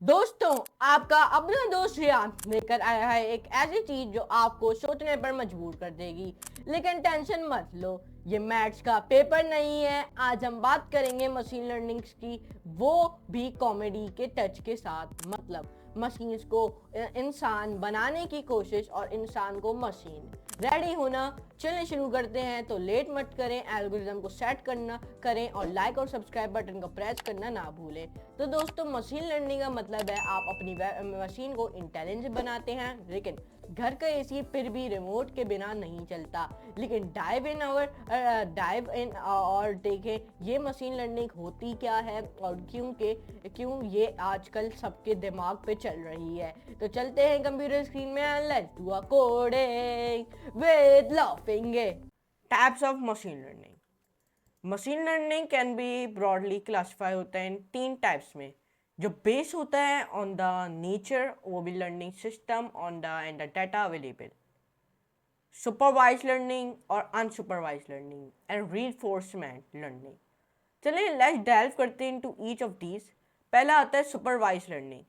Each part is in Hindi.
दोस्तों, आपका अपना दोस्त रियान लेकर आया है एक ऐसी चीज जो आपको सोचने पर मजबूर कर देगी। लेकिन टेंशन मत लो, ये मैथ्स का पेपर नहीं है। आज हम बात करेंगे मशीन लर्निंग की, वो भी कॉमेडी के टच के साथ। मतलब मशीन्स को इंसान बनाने की कोशिश और इंसान को मशीन। रेडी होना, चलिए शुरू करते हैं। तो लेट मत करें, एल्गोरिदम को सेट करना करें और लाइक और सब्सक्राइब बटन को प्रेस करना ना भूलें। तो दोस्तों, मशीन लर्निंग का मतलब है आप अपनी मशीन को इंटेलिजेंट बनाते हैं। लेकिन घर का एसी फिर भी रिमोट के बिना नहीं चलता। लेकिन डाइव इन और देखें ये मशीन लर्निंग होती क्या है और क्यों ये आजकल सबके दिमाग पे चल रही है। तो चलते हैं कंप्यूटर स्क्रीन में, let's do a coding with laughing. Types of machine learning. Machine learning can be broadly classify होता है इन 3 टाइप्स में। जो बेस होता है ऑन द नेचर, वो भी learning system on the and the data available, supervise learning और unsupervise learning and reinforcement learning. चलिए लेट्स डेल्व करते हैं इनटू ईच ऑफ दीज। पहला आता है supervise learning.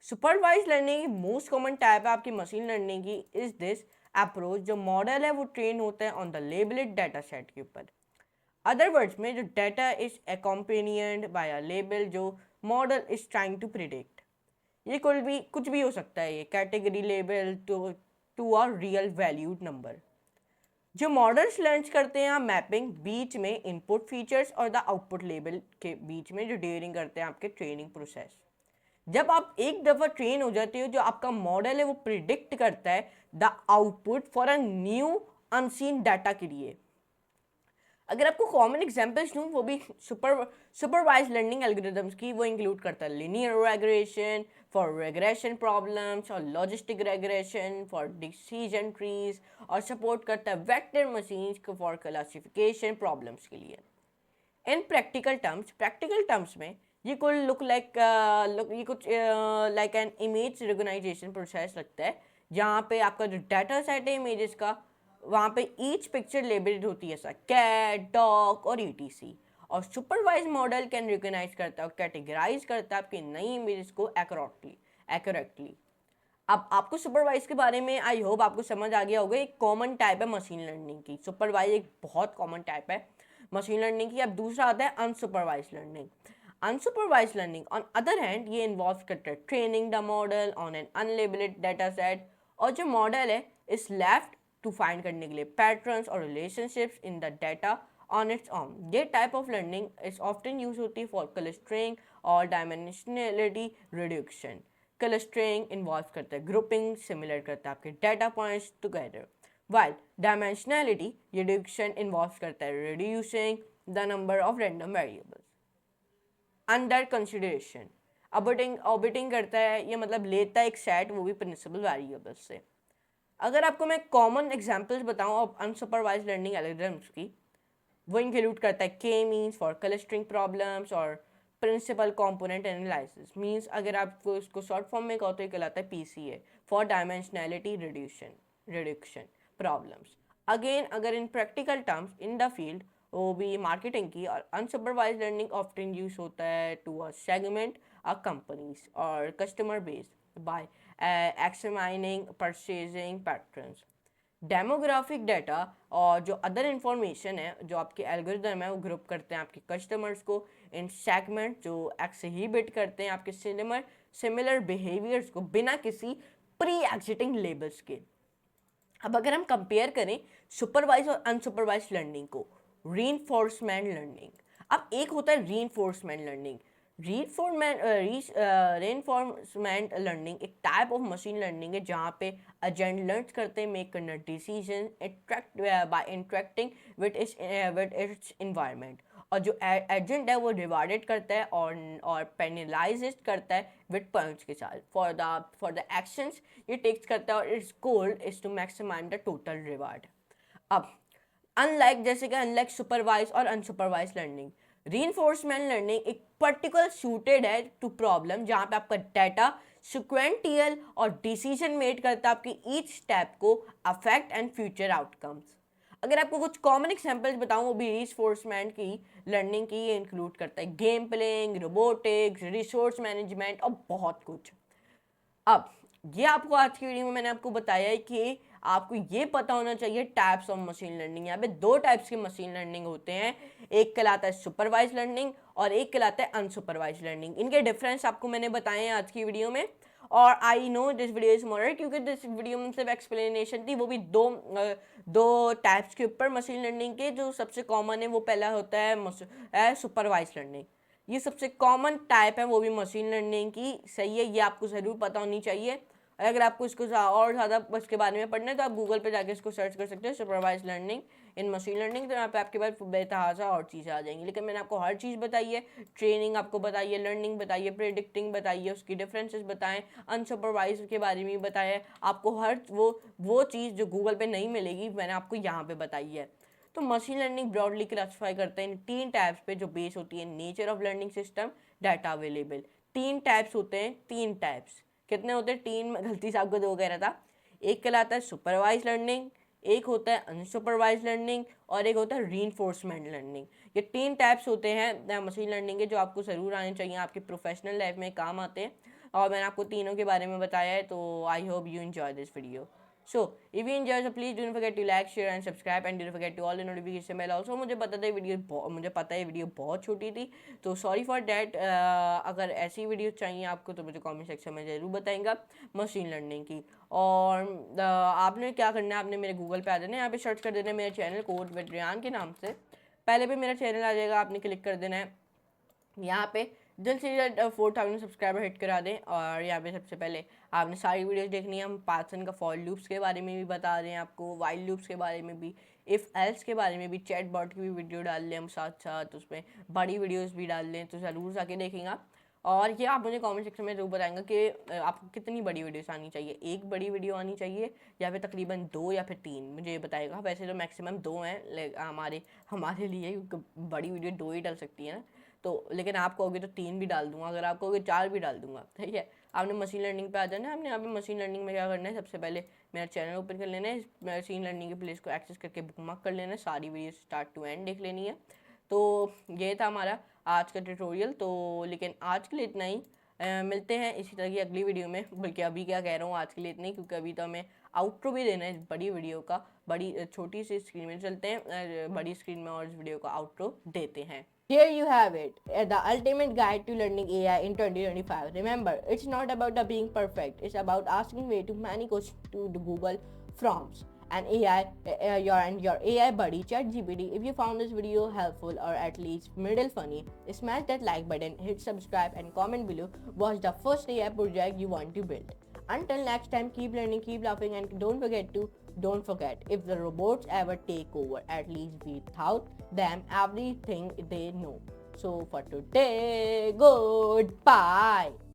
Supervise learning most common type है आपकी मशीन लर्निंग की। इज दिस अप्रोच, जो मॉडल है वो ट्रेन होता है on the labelled data set के ऊपर। अदर वर्ड्स में, जो data is accompanied by a label जो model is trying to predict. ये कुछ भी हो सकता है, ये category label to a real valued number. जो मॉडल्स लर्न करते हैं मैपिंग बीच में इनपुट फीचर्स और द आउटपुट लेबल के बीच में, जो ड्यूरिंग करते हैं आपके ट्रेनिंग प्रोसेस। जब आप एक दफ़ा ट्रेन हो जाते हो, जो आपका मॉडल है वो प्रिडिक्ट करता है the output for a new unseen data के लिए। अगर आपको कॉमन एग्जांपल्स दूं, वो भी सुपरवाइज लर्निंग एल्गोरिदम्स की, वो इंक्लूड करता है linear regression for regression problems और logistic regression for decision trees, और सपोर्ट करता है वेक्टर मशीन्स को फॉर क्लासिफिकेशन प्रॉब्लम्स के लिए। इन प्रैक्टिकल टर्म्स में ये कुल ये कुछ like an image recognition process लगता है, जहाँ पे आपका जो डाटा सेट है इमेजेस का, वहाँ पे ईच पिक्चर लेबल्ड होती है, ऐसा कैट, डॉग और ईटीसी। और सुपरवाइज मॉडल कैन रिकॉग्नाइज करता है और कैटेगराइज करता है आपकी नई इमेजेस को एक्यूरेटली। अब आपको सुपरवाइज के बारे में आई होप आपको समझ आ गया होगा। एक कॉमन टाइप है मशीन लर्निंग की, सुपरवाइज एक बहुत कॉमन टाइप है मशीन लर्निंग की। अब दूसरा आता है unsupervise learning. Unsupervise learning on other hand, ये इन्वॉल्व करता है training the model on an unlabelled data set, और जो मॉडल है इस लेफ्ट टू फाइंड करने के लिए पैटर्न्स और relationships in the data on its own. ये type of learning is often use होती है फॉर क्लस्टरिंग और डायमेंशनलिटी रिड्यूक्शन। क्लस्टरिंग इन्वॉल्व करता है ग्रुपिंग, सिमिलर करता है आपके data points together, while dimensionality reduction involves करता है reducing the number of random variables under consideration। Orbiting करता है, ये मतलब लेता है एक सेट, वो भी प्रिंसिपल वेरिएबल्स से। अगर आपको मैं कॉमन एग्जांपल्स बताऊं अब अनसुपरवाइज लर्निंग एल्गोरिथम्स की, वो इंक्लूड करता है के मीन्स फॉर क्लस्टरिंग प्रॉब्लम्स और प्रिंसिपल कंपोनेंट एनालिसिस। मीन्स अगर आपको इसको शॉर्ट फॉर्म में कहो तो ये कहलाता है PCA for dimensionality reduction problems. Again अगर in practical terms in the field, वो भी मार्केटिंग की, और अनसुपरवाइज लर्निंग ऑफ्टन यूज होता है to a segment a companies और customer base by examining purchasing patterns. Demographic data और जो अदर इंफॉर्मेशन है जो आपके एल्गोरिदम है वो ग्रुप करते हैं आपके कस्टमर्स को इन सेगमेंट, जो एक्सहिबिट करते हैं आपके सिमिलर बिहेवियर्स को बिना किसी प्री एग्जिटिंग लेबल्स के। अब अगर हम कंपेयर करें सुपरवाइज और अनसुपरवाइज लर्निंग को, रीइंफोर्समेंट लर्निंग। अब एक होता है रीइंफोर्समेंट लर्निंग। रीइंफोर्समेंट लर्निंग एक टाइप ऑफ मशीन लर्निंग है जहाँ पे एजेंट लर्न करते हैं मेक करना decision by interacting with its environment, और जो एजेंट है वो रिवार्डेड करता है और पेनलाइज करता है विद पॉइंट्स के साथ फॉर द एक्शंस ये टेक्स करता है, और its goal is to maximise the total reward. अब अनलाइक सुपरवाइज और अनसुपरवाइज लर्निंग, रीइंफोर्समेंट लर्निंग एक पर्टिकुलर सूटेड है टू प्रॉब्लम जहाँ पे आपका डाटा सिक्वेंटियल और डिसीजन मेड करता है आपकी ईच स्टेप को अफेक्ट एंड फ्यूचर आउटकम्स। अगर आपको कुछ कॉमन एग्जांपल्स बताऊं, वो भी रीइंफोर्समेंट की लर्निंग की ये इंक्लूड करता है, game playing, robotics, resource management और बहुत कुछ। अब ये आपको आज की वीडियो में मैंने आपको बताया है कि आपको ये पता होना चाहिए टाइप्स ऑफ मशीन लर्निंग। यहाँ पे दो टाइप्स की मशीन लर्निंग होते हैं, एक कहलाता है सुपरवाइज लर्निंग और एक कहलाता है अनसुपरवाइज लर्निंग। इनके डिफरेंस आपको मैंने बताए हैं आज की वीडियो में। और I know this video is more, क्योंकि दिस वीडियो में सिर्फ एक्सप्लेनेशन थी, वो भी दो टाइप्स के ऊपर मशीन लर्निंग के। जो सबसे कॉमन है वो पहला होता है सुपरवाइज लर्निंग, ये सबसे कॉमन टाइप है वो भी मशीन लर्निंग की, सही है, ये आपको ज़रूर पता होनी चाहिए। अगर आपको इसको और ज़्यादा इसके बारे में पढ़ना है तो आप गूगल पे जाके इसको सर्च कर सकते हैं, सुपरवाइज लर्निंग इन मशीन लर्निंग, तो यहाँ पे आपके पास बेतहाशा और चीज़ें आ जाएंगी। लेकिन मैंने आपको हर चीज़ बताई है, ट्रेनिंग आपको बताई है, लर्निंग बताई है, प्रेडिक्टिंग बताई है, उसकी डिफरेंसेस बताएं, अनसुपरवाइज के बारे में भी बताया है आपको। हर वो चीज़ जो गूगल पे नहीं मिलेगी मैंने आपको यहाँ पे बताई है। तो मशीन लर्निंग ब्रॉडली क्लासिफाई करते हैं इन तीन टाइप्स पे, जो बेस होती है nature of learning system, data available. तीन टाइप्स होते हैं, तीन टाइप्स कितने होते हैं, तीन, मैं गलती से आपको दो कह रहा था। एक कहलाता है सुपरवाइज लर्निंग, एक होता है अनसुपरवाइज लर्निंग और एक होता है रीइंफोर्समेंट लर्निंग। ये तीन टाइप्स होते हैं मशीन लर्निंग के, जो आपको ज़रूर आने चाहिए, आपके प्रोफेशनल लाइफ में काम आते हैं। और मैंने आपको तीनों के बारे में बताया है, तो I hope you enjoy this video. So, if you enjoy, so please don't forget to like, share and subscribe and don't forget to all the notification bell also। मुझे पता है वीडियो बहुत छोटी थी, तो सॉरी फॉर डैट। अगर ऐसी वीडियो चाहिए आपको तो मुझे कमेंट सेक्शन में ज़रूर बताएंगा मशीन लर्निंग की। और आपने क्या करना है, आपने मेरे गूगल पे आ जाना है, यहाँ पे सर्च कर देना है मेरे चैनल कोड विद रेहान के नाम से, पहले पे मेरा चैनल आ जाएगा, आपने क्लिक कर देना है। यहाँ पे जल्द से जल्द 4000 सब्सक्राइबर हिट करा दें। और यहाँ पे सबसे पहले आपने सारी वीडियोस देखनी है, हम पाइथन का फॉर लूप्स के बारे में भी बता रहे हैं आपको, वाइल लूप्स के बारे में भी, इफ़ एल्स के बारे में भी, चैट बॉट की भी वीडियो डाल लें हम साथ साथ, उसमें बड़ी वीडियोस भी डाल लें, तो ज़रूर जाके देखेंगे। और ये आप मुझे कमेंट सेक्शन में ज़रूर बताएंगे कि आपको कितनी बड़ी वीडियोस आनी चाहिए, एक बड़ी वीडियो आनी चाहिए या फिर तकरीबन दो या फिर तीन, मुझे ये बताएगा। वैसे तो मैक्सिमम दो हैं हमारे लिए, क्योंकि बड़ी वीडियो दो ही डल सकती है ना, तो लेकिन आप कहोगे तो तीन भी डाल दूंगा, अगर आप कहोगे चार भी डाल दूंगा, ठीक है। आपने मशीन लर्निंग पे आ जाना है। आपने यहाँ पे मशीन लर्निंग में क्या करना है, सबसे पहले मेरा चैनल ओपन कर लेना है, मशीन लर्निंग के प्लेस को एक्सेस करके बुकमार्क कर लेना है, सारी वीडियो स्टार्ट टू एंड देख लेनी है। तो ये था हमारा आज का ट्यूटोरियल। तो लेकिन आज के लिए इतना ही, मिलते हैं इसी तरह की अगली वीडियो में। बल्कि अभी क्या कह रहा हूँ, आज के लिए इतना ही, क्योंकि अभी तो हमें आउट्रो भी देना है इस बड़ी वीडियो का। छोटी सी स्क्रीन में चलते हैं, बड़ी स्क्रीन में और इस वीडियो का आउट्रो देते हैं। Here you have it, the ultimate guide to learning AI in 2025. Remember, it's not about the being perfect. It's about asking way too many questions to the Google prompts and your AI buddy ChatGPT. If you found this video helpful or at least middle funny, smash that like button, hit subscribe, and comment below. What's the first AI project you want to build? Until next time, keep learning, keep laughing, and don't forget, if the robots ever take over, at least we taught them everything they know. So for today, goodbye.